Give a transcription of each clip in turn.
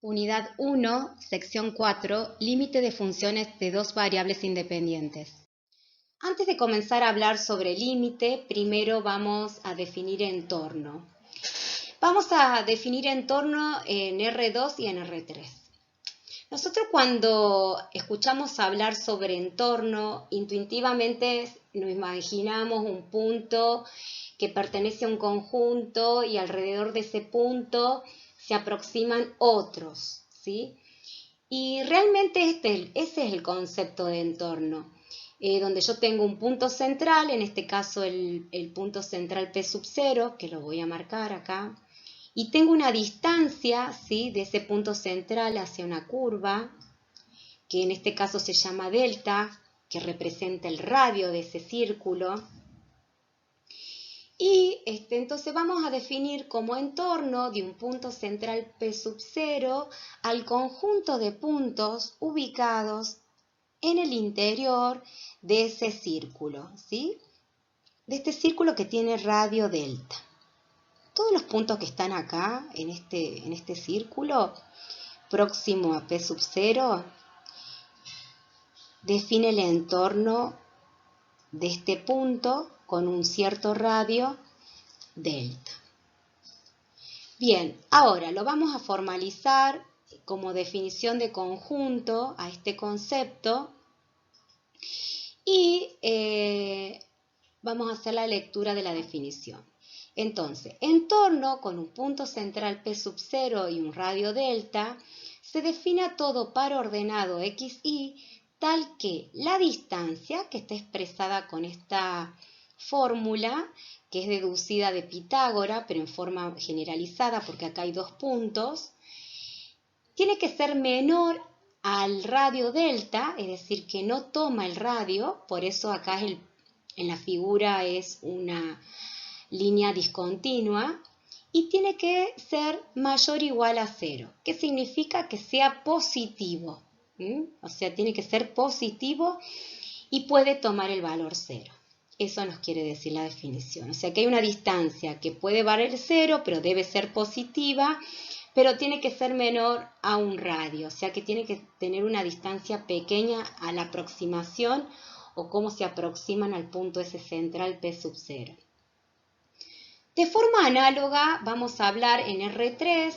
Unidad 1, sección 4, límite de funciones de dos variables independientes. Antes de comenzar a hablar sobre límite, primero vamos a definir entorno. Vamos a definir entorno en R2 y en R3. Nosotros cuando escuchamos hablar sobre entorno, intuitivamente nos imaginamos un punto que pertenece a un conjunto y alrededor de ese punto se aproximan otros, ¿sí? Y realmente ese es el concepto de entorno, donde yo tengo un punto central, en este caso el punto central P sub 0, que lo voy a marcar acá, y tengo una distancia, ¿sí?, de ese punto central hacia una curva, que en este caso se llama delta, que representa el radio de ese círculo. Y entonces vamos a definir como entorno de un punto central P sub 0 al conjunto de puntos ubicados en el interior de ese círculo, ¿sí? De este círculo que tiene radio delta. Todos los puntos que están acá en este círculo próximo a P sub 0 define el entorno de este punto con un cierto radio delta. Bien, ahora lo vamos a formalizar como definición de conjunto a este concepto y vamos a hacer la lectura de la definición. Entonces, entorno con un punto central P sub 0 y un radio delta se define a todo par ordenado XY tal que la distancia, que está expresada con esta fórmula, que es deducida de Pitágoras, pero en forma generalizada porque acá hay dos puntos, tiene que ser menor al radio delta, es decir, que no toma el radio, por eso acá en la figura es una línea discontinua, y tiene que ser mayor o igual a 0, que significa que sea positivo, o sea, tiene que ser positivo y puede tomar el valor 0. Eso nos quiere decir la definición. O sea que hay una distancia que puede valer 0, pero debe ser positiva, pero tiene que ser menor a un radio. O sea que tiene que tener una distancia pequeña a la aproximación o cómo se aproximan al punto ese central P sub 0. De forma análoga vamos a hablar en R3.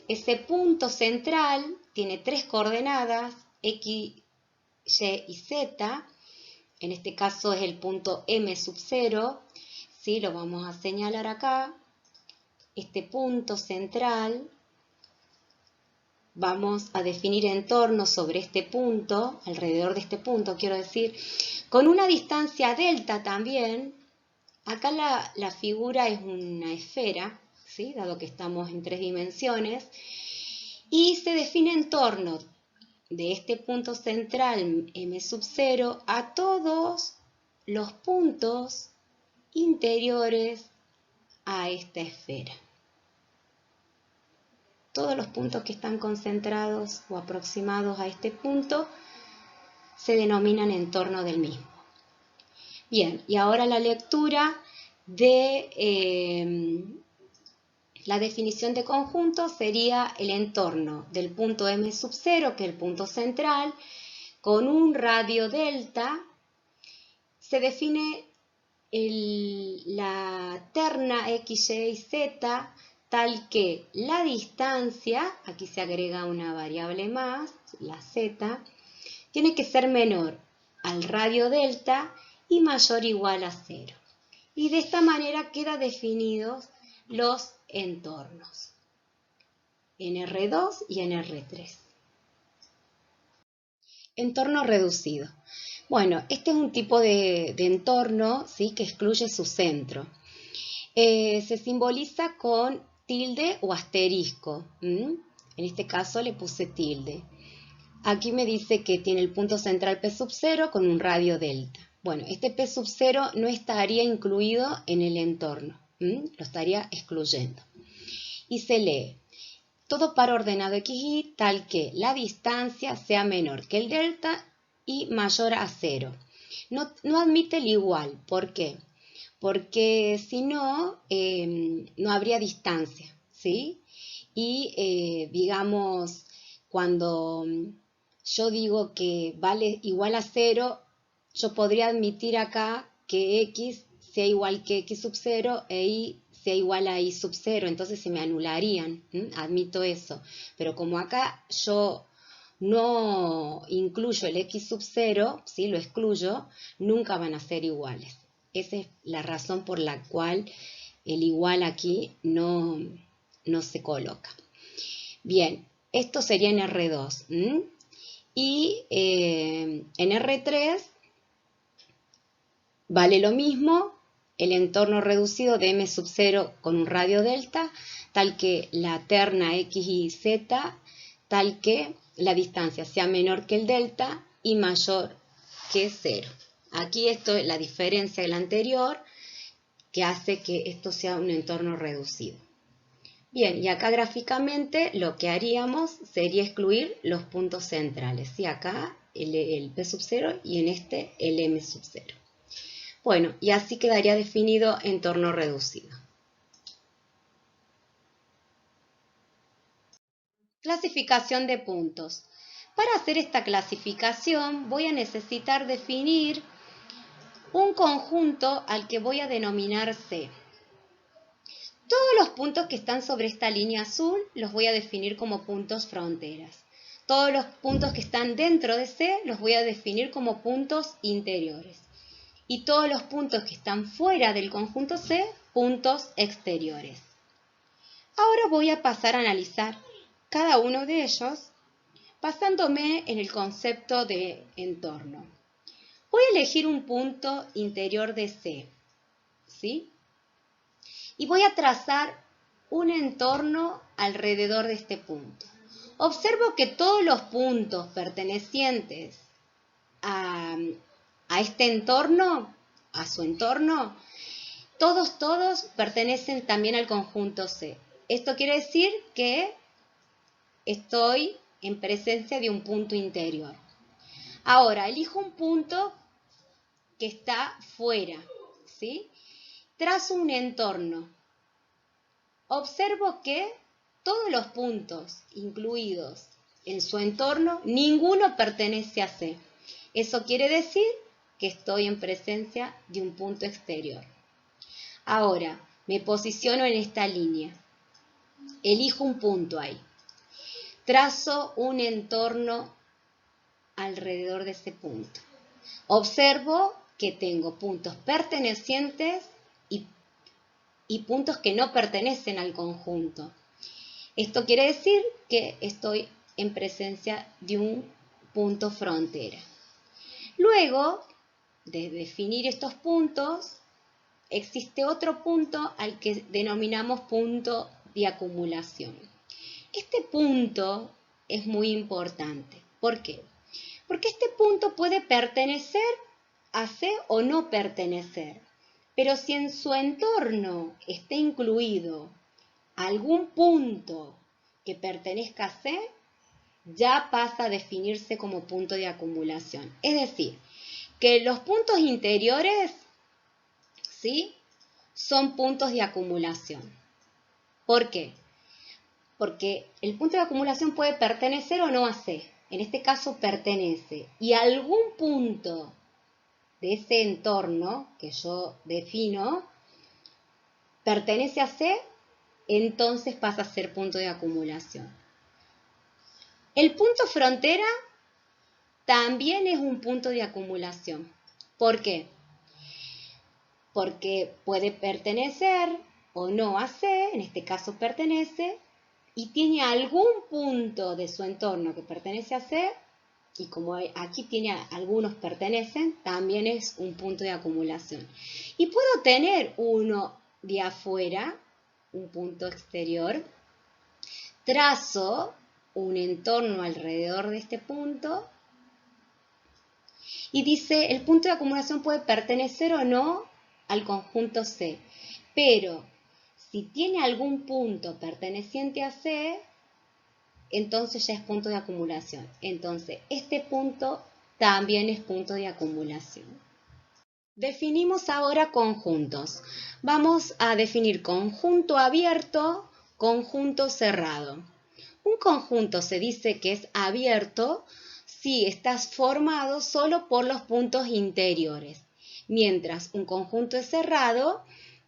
Ese punto central tiene tres coordenadas, X, Y y Z. En este caso es el punto M sub 0, ¿sí? Lo vamos a señalar acá. Este punto central, vamos a definir entorno sobre este punto, alrededor de este punto, quiero decir, con una distancia delta también. Acá la figura es una esfera, ¿sí?, dado que estamos en 3 dimensiones, y se define entorno de este punto central M sub 0 a todos los puntos interiores a esta esfera. Todos los puntos que están concentrados o aproximados a este punto se denominan entorno del mismo. Bien, y ahora la lectura de la definición de conjunto sería el entorno del punto M sub 0, que es el punto central, con un radio delta. Se define la terna X, Y y Z tal que la distancia, aquí se agrega una variable más, la Z, tiene que ser menor al radio delta y mayor o igual a 0. Y de esta manera quedan definidos los entornos en R2 y en R3. Entorno reducido. Bueno, este es un tipo de entorno, ¿sí?, que excluye su centro. Se simboliza con tilde o asterisco. En este caso le puse tilde. Aquí me dice que tiene el punto central P sub 0 con un radio delta. Bueno, este P sub 0 no estaría incluido en el entorno, lo estaría excluyendo. Y se lee, todo par ordenado XY tal que la distancia sea menor que el delta y mayor a 0. No admite el igual. ¿Por qué? Porque si no, no habría distancia, ¿sí? Y digamos, cuando yo digo que vale igual a 0, yo podría admitir acá que x sea igual que x sub 0 e y sea igual a y sub 0, entonces se me anularían, admito eso. Pero como acá yo no incluyo el x sub 0, ¿sí? Lo excluyo, nunca van a ser iguales. Esa es la razón por la cual el igual aquí no se coloca. Bien, esto sería en R2. Y en R3 vale lo mismo, el entorno reducido de m sub 0 con un radio delta, tal que la terna x y z, tal que la distancia sea menor que el delta y mayor que 0. Aquí esto es la diferencia del anterior, que hace que esto sea un entorno reducido. Bien, y acá gráficamente lo que haríamos sería excluir los puntos centrales. ¿Sí? Acá el P sub 0 y en este el M sub 0. Bueno, y así quedaría definido entorno reducido. Clasificación de puntos. Para hacer esta clasificación voy a necesitar definir un conjunto al que voy a denominar C. Todos los puntos que están sobre esta línea azul los voy a definir como puntos fronteras. Todos los puntos que están dentro de C los voy a definir como puntos interiores. Y todos los puntos que están fuera del conjunto C, puntos exteriores. Ahora voy a pasar a analizar cada uno de ellos basándome en el concepto de entorno. Voy a elegir un punto interior de C, ¿sí? Y voy a trazar un entorno alrededor de este punto. Observo que todos los puntos pertenecientes a este entorno, a su entorno, todos pertenecen también al conjunto C. Esto quiere decir que estoy en presencia de un punto interior. Ahora, elijo un punto que está fuera, ¿sí? Trazo un entorno. Observo que todos los puntos incluidos en su entorno, ninguno pertenece a C. Eso quiere decir que estoy en presencia de un punto exterior. Ahora, me posiciono en esta línea. Elijo un punto ahí. Trazo un entorno alrededor de ese punto. Observo que tengo puntos pertenecientes y puntos que no pertenecen al conjunto. Esto quiere decir que estoy en presencia de un punto frontera. Luego de definir estos puntos, existe otro punto al que denominamos punto de acumulación. Este punto es muy importante. ¿Por qué? Porque este punto puede pertenecer a C o no pertenecer. Pero si en su entorno está incluido algún punto que pertenezca a C, ya pasa a definirse como punto de acumulación. Es decir, que los puntos interiores, ¿sí?, son puntos de acumulación. ¿Por qué? Porque el punto de acumulación puede pertenecer o no a C. En este caso pertenece. Y algún punto de ese entorno que yo defino pertenece a C, entonces pasa a ser punto de acumulación. El punto frontera también es un punto de acumulación. ¿Por qué? Porque puede pertenecer o no a C, en este caso pertenece, y tiene algún punto de su entorno que pertenece a C, y como aquí tiene algunos pertenecen, también es un punto de acumulación. Y puedo tener uno de afuera, un punto exterior, trazo un entorno alrededor de este punto, y dice, el punto de acumulación puede pertenecer o no al conjunto C, pero si tiene algún punto perteneciente a C, entonces ya es punto de acumulación. Entonces, este punto también es punto de acumulación. Definimos ahora conjuntos. Vamos a definir conjunto abierto, conjunto cerrado. Un conjunto se dice que es abierto si está formado solo por los puntos interiores, mientras un conjunto es cerrado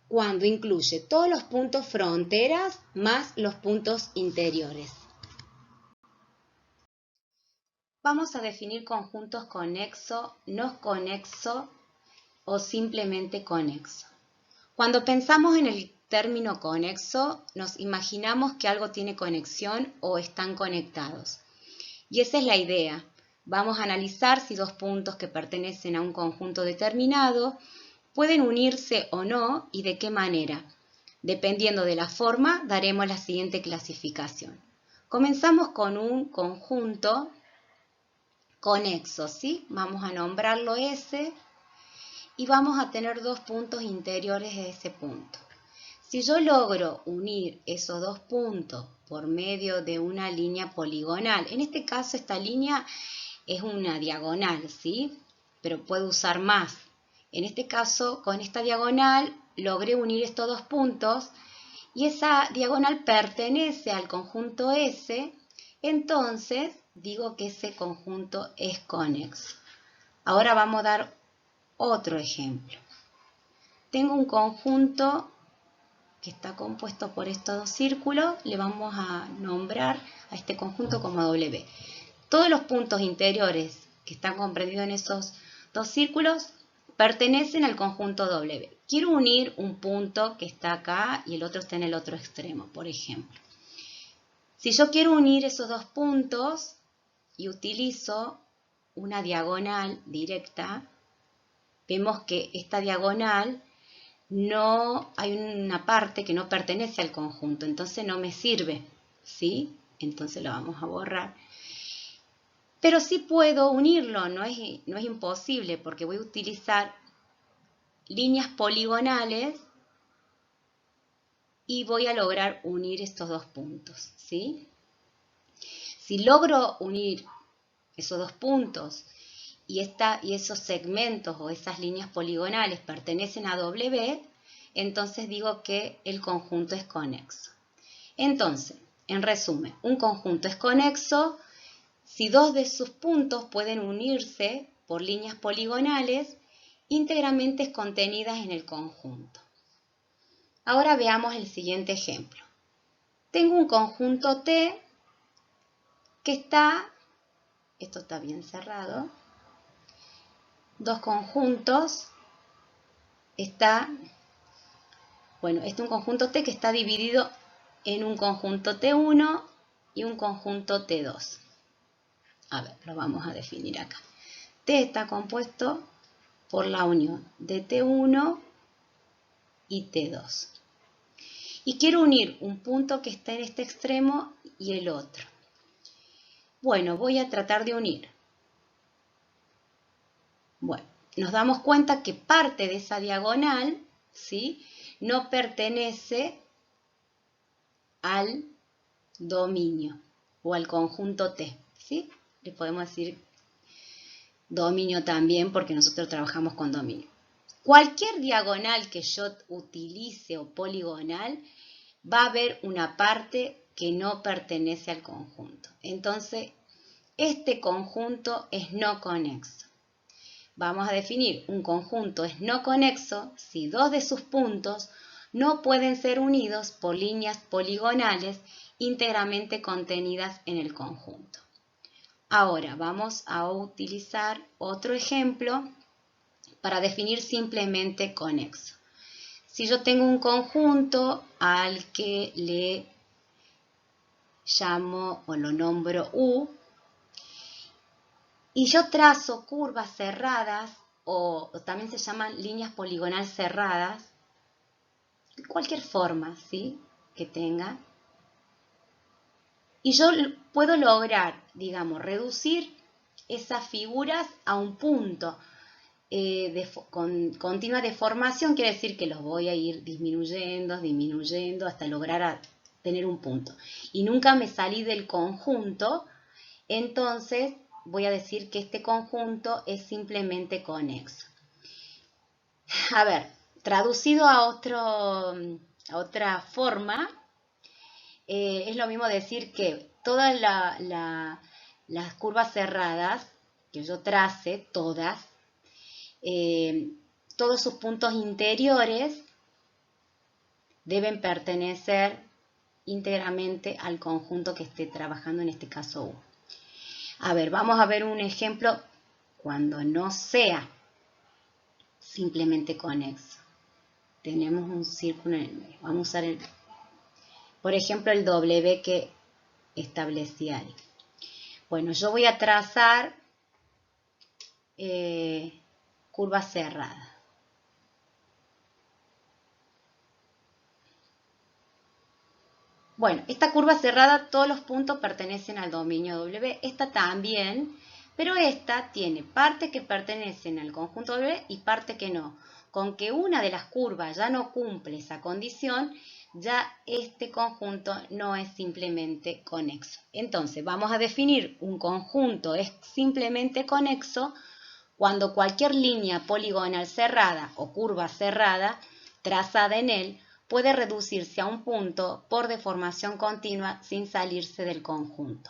cuando incluye todos los puntos fronteras más los puntos interiores. Vamos a definir conjuntos conexo, no conexo o simplemente conexo. Cuando pensamos en el término conexo, nos imaginamos que algo tiene conexión o están conectados. Y esa es la idea. Vamos a analizar si dos puntos que pertenecen a un conjunto determinado pueden unirse o no y de qué manera. Dependiendo de la forma, daremos la siguiente clasificación. Comenzamos con un conjunto conexo, ¿sí? Vamos a nombrarlo S y vamos a tener dos puntos interiores de ese punto. Si yo logro unir esos dos puntos por medio de una línea poligonal, en este caso esta línea es una diagonal, ¿sí? Pero puedo usar más. En este caso, con esta diagonal, logré unir estos dos puntos y esa diagonal pertenece al conjunto S, entonces digo que ese conjunto es conexo. Ahora vamos a dar otro ejemplo. Tengo un conjunto que está compuesto por estos dos círculos, le vamos a nombrar a este conjunto como W. Todos los puntos interiores que están comprendidos en esos dos círculos pertenecen al conjunto W. Quiero unir un punto que está acá y el otro está en el otro extremo, por ejemplo. Si yo quiero unir esos dos puntos y utilizo una diagonal directa, vemos que esta diagonal no hay una parte que no pertenece al conjunto, entonces no me sirve, ¿sí? Entonces lo vamos a borrar. Pero sí puedo unirlo, no es imposible porque voy a utilizar líneas poligonales y voy a lograr unir estos dos puntos, ¿sí? Si logro unir esos dos puntos y esos segmentos o esas líneas poligonales pertenecen a W, entonces digo que el conjunto es conexo. Entonces, en resumen, un conjunto es conexo si dos de sus puntos pueden unirse por líneas poligonales íntegramente contenidas en el conjunto. Ahora veamos el siguiente ejemplo. Tengo un conjunto T que esto está bien cerrado, dos conjuntos, este es un conjunto T que está dividido en un conjunto T1 y un conjunto T2. A ver, lo vamos a definir acá. T está compuesto por la unión de T1 y T2. Y quiero unir un punto que está en este extremo y el otro. Bueno, voy a tratar de unir. Bueno, nos damos cuenta que parte de esa diagonal, ¿sí?, no pertenece al dominio o al conjunto T, ¿sí? Le podemos decir dominio también porque nosotros trabajamos con dominio. Cualquier diagonal que yo utilice o poligonal va a haber una parte que no pertenece al conjunto. Entonces, este conjunto es no conexo. Vamos a definir un conjunto es no conexo si dos de sus puntos no pueden ser unidos por líneas poligonales íntegramente contenidas en el conjunto. Ahora vamos a utilizar otro ejemplo para definir simplemente conexo. Si yo tengo un conjunto al que le llamo o lo nombro U, y yo trazo curvas cerradas, o también se llaman líneas poligonal cerradas, cualquier forma, ¿sí?, que tenga. Y yo puedo lograr, digamos, reducir esas figuras a un punto con continua deformación, quiere decir que los voy a ir disminuyendo hasta lograr tener un punto. Y nunca me salí del conjunto, entonces voy a decir que este conjunto es simplemente conexo. A ver, traducido a otra forma, es lo mismo decir que todas las curvas cerradas que yo trace, todas, todos sus puntos interiores deben pertenecer íntegramente al conjunto que esté trabajando, en este caso U. A ver, vamos a ver un ejemplo cuando no sea simplemente conexo. Tenemos un círculo en el medio. Vamos a usar, por ejemplo, el W que establecí ahí. Bueno, yo voy a trazar curva cerrada. Bueno, esta curva cerrada, todos los puntos pertenecen al dominio W. Esta también, pero esta tiene partes que pertenecen al conjunto W y partes que no. Con que una de las curvas ya no cumple esa condición, ya este conjunto no es simplemente conexo. Entonces, vamos a definir un conjunto es simplemente conexo cuando cualquier línea poligonal cerrada o curva cerrada trazada en él puede reducirse a un punto por deformación continua sin salirse del conjunto.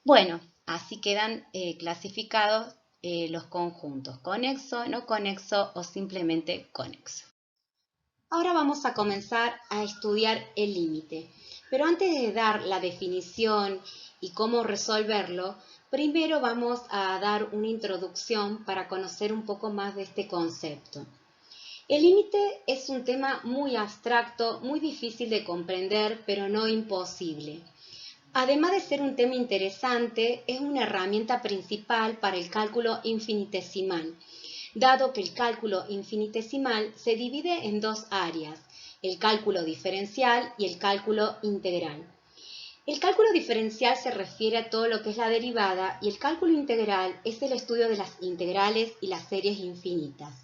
Bueno, así quedan clasificados los conjuntos, conexo, no conexo o simplemente conexo. Ahora vamos a comenzar a estudiar el límite, pero antes de dar la definición y cómo resolverlo, primero vamos a dar una introducción para conocer un poco más de este concepto. El límite es un tema muy abstracto, muy difícil de comprender, pero no imposible. Además de ser un tema interesante, es una herramienta principal para el cálculo infinitesimal, dado que el cálculo infinitesimal se divide en dos áreas, el cálculo diferencial y el cálculo integral. El cálculo diferencial se refiere a todo lo que es la derivada y el cálculo integral es el estudio de las integrales y las series infinitas.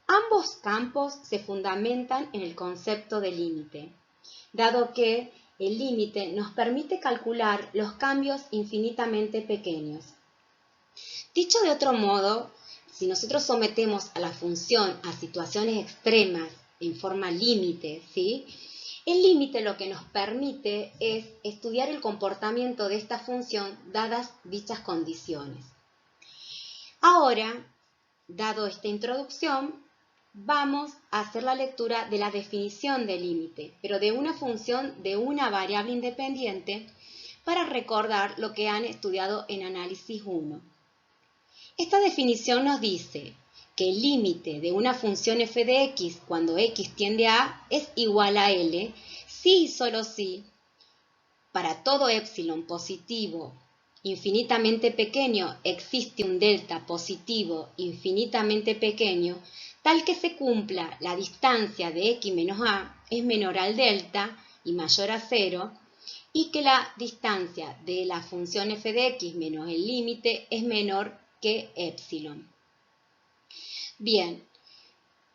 Ambos campos se fundamentan en el concepto de límite, dado que el límite nos permite calcular los cambios infinitamente pequeños. Dicho de otro modo, si nosotros sometemos a la función a situaciones extremas en forma límite, ¿sí? El límite lo que nos permite es estudiar el comportamiento de esta función dadas dichas condiciones. Ahora, dado esta introducción, vamos a hacer la lectura de la definición de límite, pero de una función de una variable independiente para recordar lo que han estudiado en análisis 1. Esta definición nos dice que el límite de una función f de x cuando x tiende a A es igual a L si y solo si para todo épsilon positivo infinitamente pequeño existe un delta positivo infinitamente pequeño tal que se cumpla la distancia de x menos a es menor al delta y mayor a 0 y que la distancia de la función f de x menos el límite es menor que épsilon. Bien,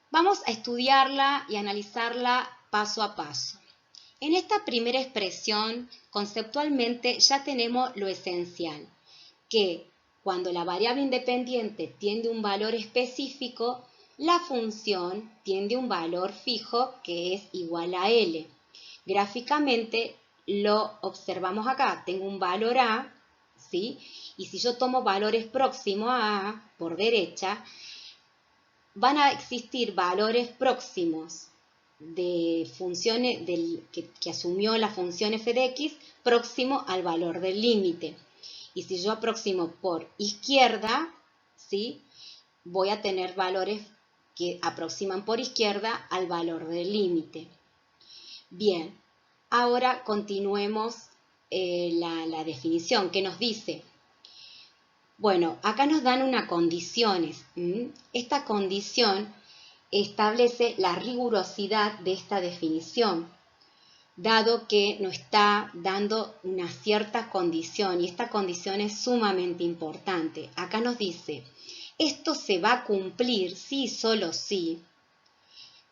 vamos a estudiarla y analizarla paso a paso. En esta primera expresión, conceptualmente ya tenemos lo esencial, que cuando la variable independiente tiende un valor específico, la función tiende un valor fijo que es igual a L. Gráficamente lo observamos acá, tengo un valor A, ¿sí? Y si yo tomo valores próximos a A por derecha, van a existir valores próximos de funciones que asumió la función f de x próximo al valor del límite. Y si yo aproximo por izquierda, ¿sí? Voy a tener valores que aproximan por izquierda al valor del límite. Bien, ahora continuemos la definición que nos dice. Bueno, acá nos dan unas condiciones. Esta condición establece la rigurosidad de esta definición, dado que nos está dando una cierta condición y esta condición es sumamente importante. Acá nos dice, esto se va a cumplir si y solo si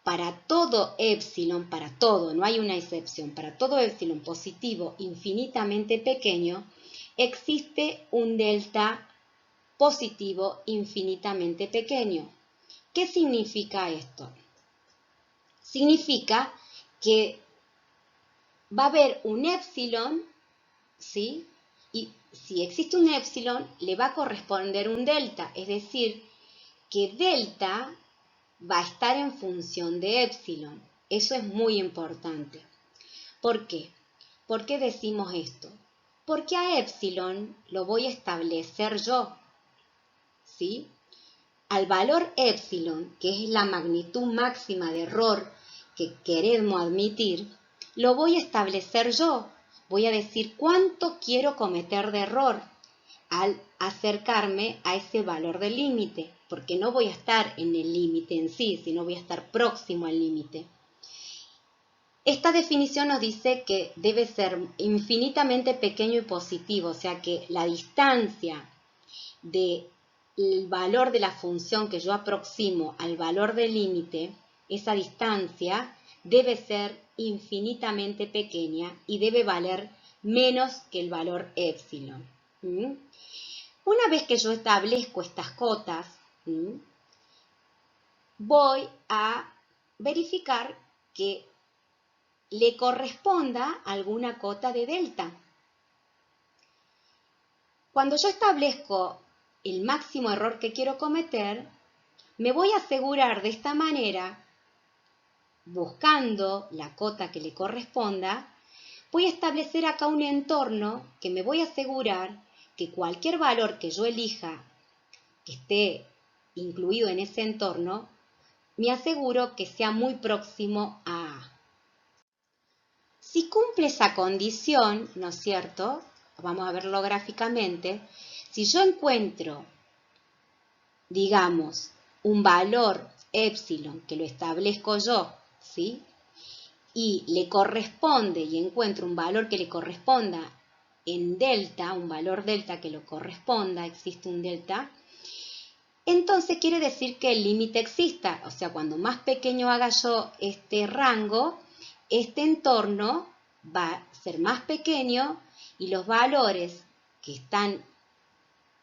para todo épsilon, para todo, no hay una excepción, para todo épsilon positivo infinitamente pequeño, existe un delta positivo infinitamente pequeño. ¿Qué significa esto? Significa que va a haber un épsilon ¿sí? Y si existe un épsilon, le va a corresponder un delta, es decir, que delta va a estar en función de épsilon. Eso es muy importante. ¿Por qué? ¿Por qué decimos esto? Porque a épsilon lo voy a establecer yo, ¿sí? Al valor épsilon, que es la magnitud máxima de error que queremos admitir, lo voy a establecer yo. Voy a decir cuánto quiero cometer de error al acercarme a ese valor del límite, porque no voy a estar en el límite en sí, sino voy a estar próximo al límite. Esta definición nos dice que debe ser infinitamente pequeño y positivo, o sea que la distancia del valor de la función que yo aproximo al valor del límite, esa distancia debe ser infinitamente pequeña y debe valer menos que el valor épsilon. Una vez que yo establezco estas cotas, voy a verificar que le corresponda alguna cota de delta. Cuando yo establezco el máximo error que quiero cometer, me voy a asegurar de esta manera, buscando la cota que le corresponda, voy a establecer acá un entorno que me voy a asegurar que cualquier valor que yo elija que esté incluido en ese entorno, me aseguro que sea muy próximo a A. Si cumple esa condición, ¿no es cierto? Vamos a verlo gráficamente. Si yo encuentro, digamos, un valor épsilon que lo establezco yo, ¿sí? Y le corresponde y encuentro un valor que le corresponda en delta, un valor delta que lo corresponda, existe un delta, entonces quiere decir que el límite exista. O sea, cuando más pequeño haga yo este rango, este entorno va a ser más pequeño y los valores que están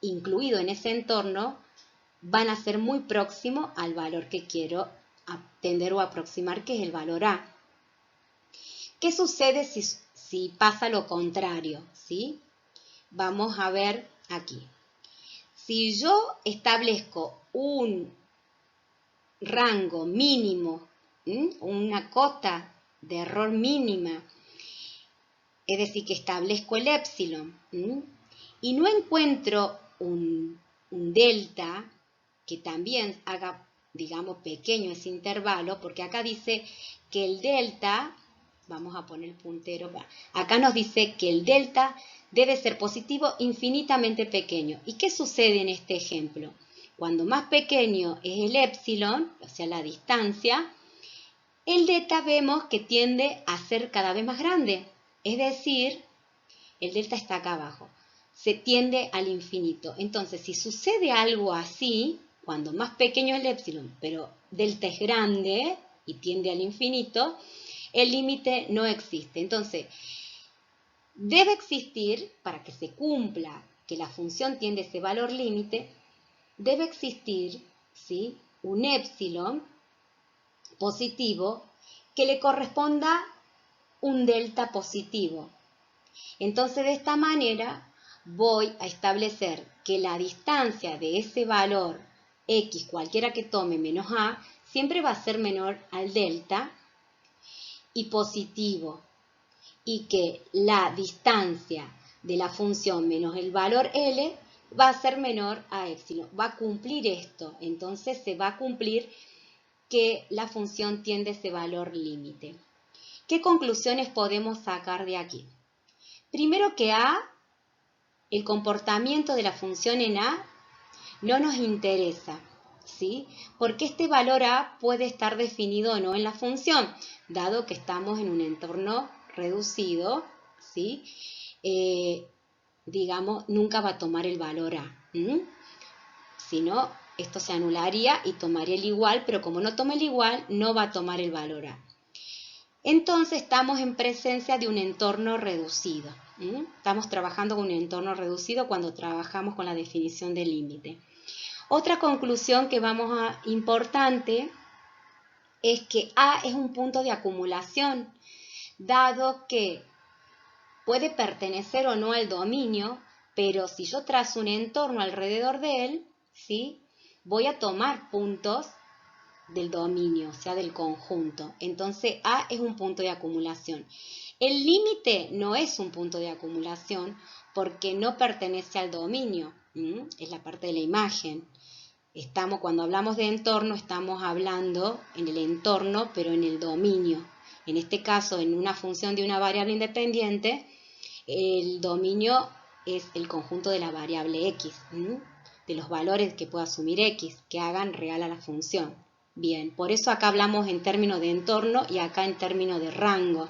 incluidos en ese entorno van a ser muy próximos al valor que quiero tender o aproximar, que es el valor A. ¿Qué sucede si pasa lo contrario? ¿Sí? Vamos a ver aquí. Si yo establezco un rango mínimo, una cota de error mínima, es decir, que establezco el épsilon, y no encuentro un delta que también haga, digamos, pequeño ese intervalo, porque acá dice que el delta, vamos a poner el puntero, acá nos dice que el delta debe ser positivo infinitamente pequeño. ¿Y qué sucede en este ejemplo? Cuando más pequeño es el épsilon, o sea, la distancia, el delta vemos que tiende a ser cada vez más grande. Es decir, el delta está acá abajo. Se tiende al infinito. Entonces, si sucede algo así, cuando más pequeño es el épsilon, pero delta es grande y tiende al infinito, el límite no existe. Entonces, debe existir, para que se cumpla que la función tiende a ese valor límite, debe existir, ¿sí?, un épsilon positivo que le corresponda un delta positivo. Entonces, de esta manera voy a establecer que la distancia de ese valor x, cualquiera que tome menos a, siempre va a ser menor al delta y positivo, y que la distancia de la función menos el valor L va a ser menor a épsilon. Va a cumplir esto, entonces se va a cumplir que la función tiende a ese valor límite. ¿Qué conclusiones podemos sacar de aquí? Primero que A, el comportamiento de la función en A no nos interesa, ¿sí? Porque este valor A puede estar definido o no en la función, dado que estamos en un entorno reducido, ¿sí? Digamos, nunca va a tomar el valor A. Si no, esto se anularía y tomaría el igual, pero como no toma el igual, no va a tomar el valor A. Entonces estamos en presencia de un entorno reducido. Estamos trabajando con un entorno reducido cuando trabajamos con la definición del límite. Otra conclusión que importante es que A es un punto de acumulación, dado que puede pertenecer o no al dominio, pero si yo trazo un entorno alrededor de él, ¿sí? Voy a tomar puntos del dominio, o sea, del conjunto. Entonces, A es un punto de acumulación. El límite no es un punto de acumulación porque no pertenece al dominio, es la parte de la imagen. Cuando hablamos de entorno, estamos hablando en el entorno, pero en el dominio. En este caso, en una función de una variable independiente, el dominio es el conjunto de la variable x, de los valores que pueda asumir x, que hagan real a la función. Bien, por eso acá hablamos en términos de entorno y acá en términos de rango.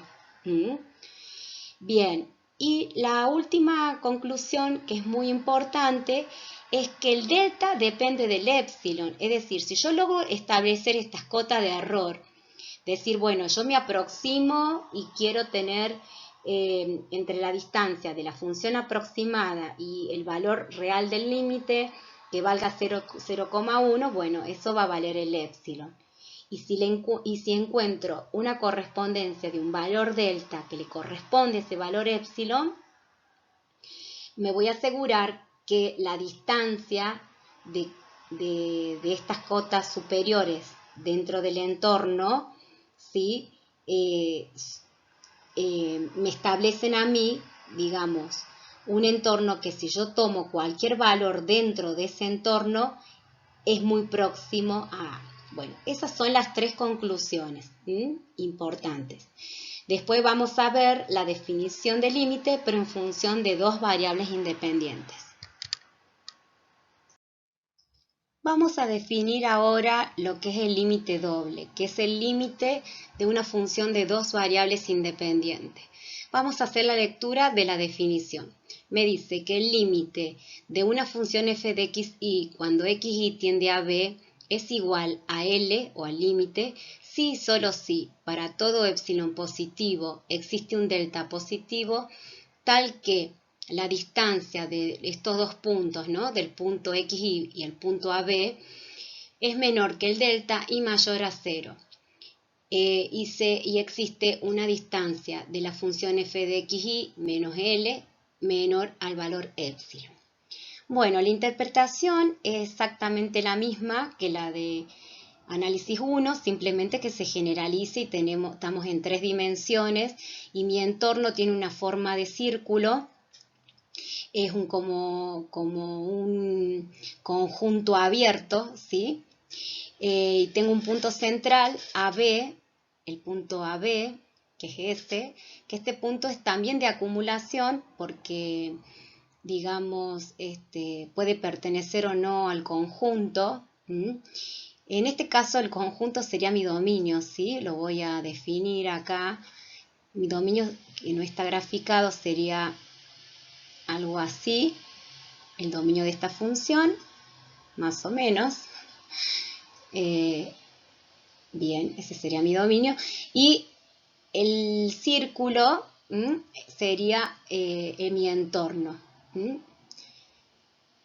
Bien, y la última conclusión, que es muy importante, es que el delta depende del epsilon. Es decir, si yo logro establecer estas cotas de error, decir, bueno, yo me aproximo y quiero tener entre la distancia de la función aproximada y el valor real del límite que valga 0,1, bueno, eso va a valer el epsilon. Y si encuentro una correspondencia de un valor delta que le corresponde a ese valor epsilon, me voy a asegurar que la distancia de estas cotas superiores dentro del entorno, ¿sí? Me establecen a mí, digamos, un entorno que si yo tomo cualquier valor dentro de ese entorno, es muy próximo a... Bueno, esas son las tres conclusiones importantes. Después vamos a ver la definición de límite, pero en función de dos variables independientes. Vamos a definir ahora lo que es el límite doble, que es el límite de una función de dos variables independientes. Vamos a hacer la lectura de la definición. Me dice que el límite de una función f de xy cuando xy tiende a b es igual a L o al límite si y solo si para todo epsilon positivo existe un delta positivo tal que la distancia de estos dos puntos, ¿no? Del punto xy y el punto AB es menor que el delta y mayor a 0. Y existe una distancia de la función f de xy menos L menor al valor epsilon. Bueno, la interpretación es exactamente la misma que la de análisis 1, simplemente que se generaliza y estamos en 3 dimensiones y mi entorno tiene una forma de círculo, es como un conjunto abierto, ¿sí? Y tengo un punto central, AB, el punto AB, que es que este punto es también de acumulación porque digamos, puede pertenecer o no al conjunto. En este caso el conjunto sería mi dominio, ¿sí? Lo voy a definir acá. Mi dominio que no está graficado sería algo así, el dominio de esta función, más o menos. Bien, ese sería mi dominio. Y el círculo sería mi entorno.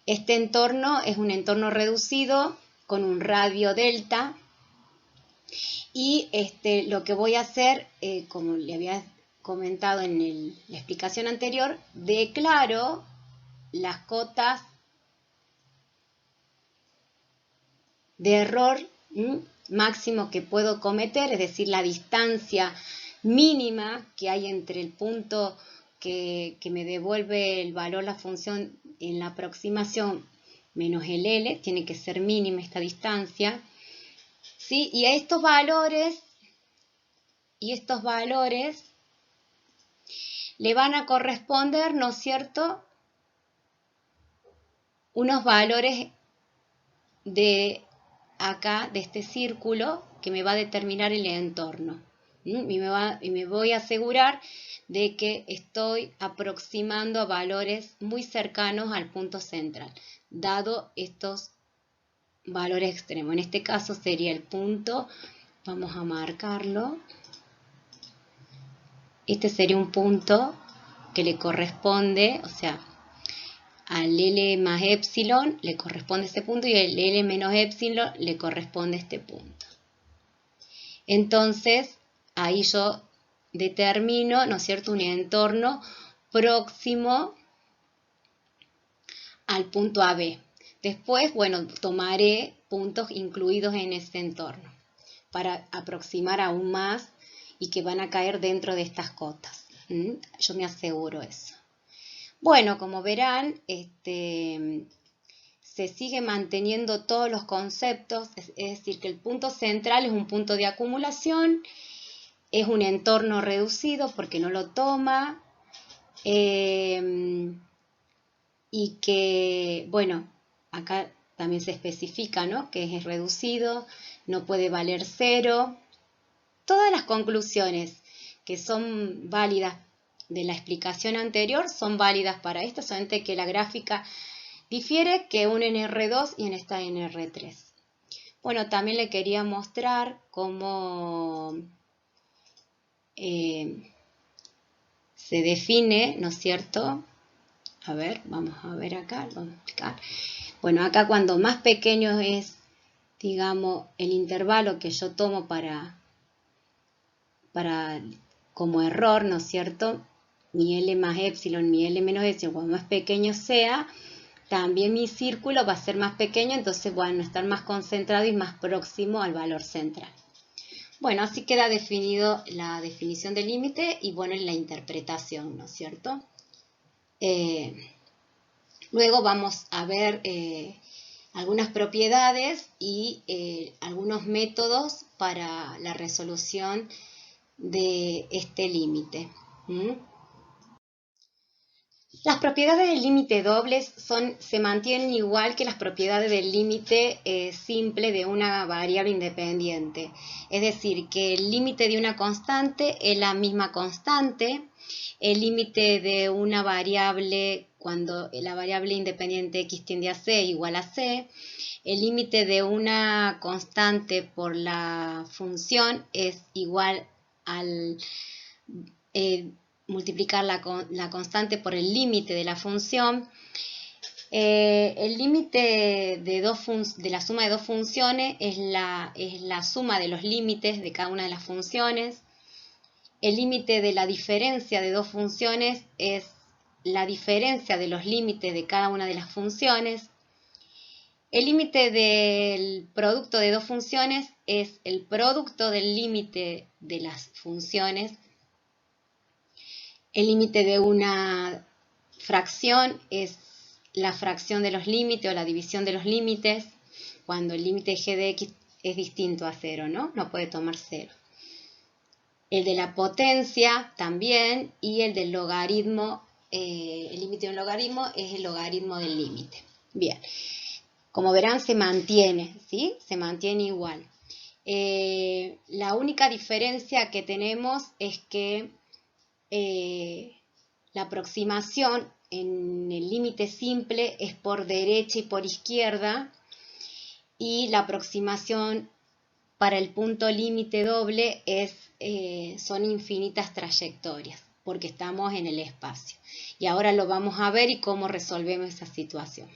Este entorno es un entorno reducido con un radio delta y lo que voy a hacer, como le había comentado en la explicación anterior, declaro las cotas de error máximo que puedo cometer, es decir, la distancia mínima que hay entre el punto que me devuelve el valor la función en la aproximación menos el L, tiene que ser mínima esta distancia, ¿sí? Y a estos valores le van a corresponder, ¿no es cierto?, unos valores de acá, de este círculo, que me va a determinar el entorno. Y me voy a asegurar de que estoy aproximando a valores muy cercanos al punto central, dado estos valores extremos. En este caso sería el punto, vamos a marcarlo. Este sería un punto que le corresponde, o sea, al L más epsilon le corresponde este punto y al L menos epsilon le corresponde este punto. Entonces, ahí yo determino, ¿no es cierto?, un entorno próximo al punto AB. Después, bueno, tomaré puntos incluidos en este entorno para aproximar aún más y que van a caer dentro de estas cotas. Yo me aseguro eso. Bueno, como verán, se sigue manteniendo todos los conceptos, es decir, que el punto central es un punto de acumulación, es un entorno reducido porque no lo toma, y que, bueno, acá también se especifica, ¿no?, que es reducido, no puede valer cero. Todas las conclusiones que son válidas de la explicación anterior son válidas para esto, solamente que la gráfica difiere, que una en R2 y en esta en R3. Bueno, también le quería mostrar cómo se define, ¿no es cierto? A ver, vamos a ver acá, vamos a explicar. Bueno, acá cuando más pequeño es, digamos, el intervalo que yo tomo para como error, ¿no es cierto?, mi L más epsilon, mi L menos epsilon, cuando más pequeño sea, también mi círculo va a ser más pequeño, entonces van a estar más concentrado y más próximo al valor central. Bueno, así queda definido la definición del límite y bueno, en la interpretación, ¿no es cierto? Luego vamos a ver algunas propiedades y algunos métodos para la resolución de este límite. Las propiedades del límite dobles se mantienen igual que las propiedades del límite simple de una variable independiente. Es decir, que el límite de una constante es la misma constante, el límite de una variable cuando la variable independiente x tiende a c igual a c, el límite de una constante por la función es igual al multiplicar la constante por el límite de la función. El límite de la suma de dos funciones es la suma de los límites de cada una de las funciones. El límite de la diferencia de dos funciones es la diferencia de los límites de cada una de las funciones. El límite del producto de dos funciones es el producto del límite de las funciones. El límite de una fracción es la fracción de los límites o la división de los límites, cuando el límite g de x es distinto a 0, ¿no? No puede tomar 0. El de la potencia también, y el del logaritmo, el límite de un logaritmo es el logaritmo del límite. Bien, como verán se mantiene, ¿sí? Se mantiene igual. La única diferencia que tenemos es que la aproximación en el límite simple es por derecha y por izquierda, y la aproximación para el punto límite doble son infinitas trayectorias, porque estamos en el espacio. Y ahora lo vamos a ver y cómo resolvemos esa situación.